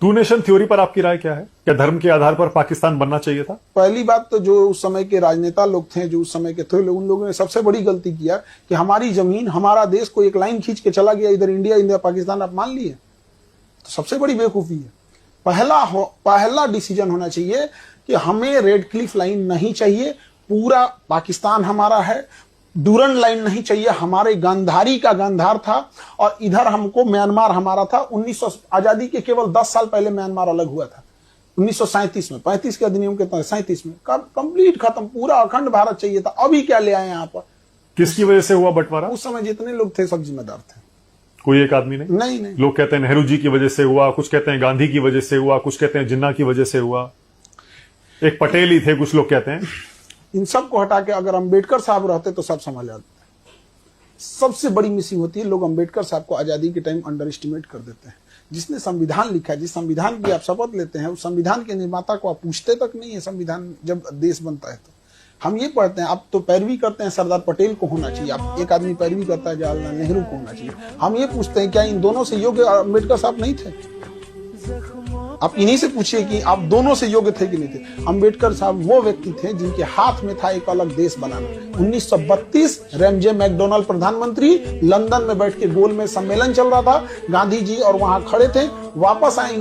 To nation theory पर आपकी राय क्या है? क्या धर्म के आधार पर पाकिस्तान बनना चाहिए था? पहली बात तो जो उस समय के राजनेता लोग थे, जो उस समय के थे, उन लोगों ने सबसे बड़ी गलती किया कि हमारी जमीन, हमारा देश को एक लाइन खींच के चला गया, इधर इंडिया, इंडिया पाकिस्तान आप मान लिए। तो सबसे बड़ी बेवकूफी है। पहला डिसीजन होना चाहिए कि हमें रेड क्लिफ लाइन नहीं चाहिए, पूरा पाकिस्तान हमारा है। डूरन लाइन नहीं चाहिए, हमारे गांधारी का गांधार था और इधर हमको म्यांमार हमारा था। 1900 आजादी के केवल 10 साल पहले म्यांमार अलग हुआ था, 1937 में। 35 के अधिनियम के तहत 37 में कंप्लीट खत्म, पूरा अखंड भारत चाहिए था। अभी क्या ले आए यहाँ पर? किसकी वजह से हुआ बंटवारा? उस समय जितने लोग थे सब जिम्मेदार थे, कोई एक आदमी नहीं। नहीं। लोग कहते हैं नेहरू जी की वजह से हुआ, कुछ कहते हैं गांधी की वजह से हुआ, कुछ कहते हैं जिन्ना की वजह से हुआ, एक पटेल ही थे, कुछ लोग कहते हैं। इन सब को हटा के अगर अंबेडकर साहब रहते तो सब संभाल जाते। सबसे बड़ी मिसिंग होती है, लोग अंबेडकर साहब को आजादी के टाइम अंडर एस्टिमेट कर देते हैं। जिसने संविधान लिखा है, जिस संविधान की आप शपथ लेते हैं, उस संविधान के निर्माता को आप पूछते तक नहीं है। संविधान जब देश बनता है तो हम ये पढ़ते हैं, आप तो पैरवी करते हैं सरदार पटेल को होना चाहिए, आप एक आदमी पैरवी करता है जवाहरलाल नेहरू को होना चाहिए। हम ये पूछते हैं क्या इन दोनों से योग्य अंबेडकर साहब नहीं थे? आप इन्हीं से पूछिए कि आप दोनों से योग्य थे कि नहीं थे। अंबेडकर साहब वो व्यक्ति थे जिनके हाथ में था एक अलग देश बनाना। 1932 रैमजे मैकडोनाल्ड प्रधानमंत्री, लंदन में बैठ के गोल में सम्मेलन चल रहा था, गांधी जी और वहां खड़े थे, वापस आए।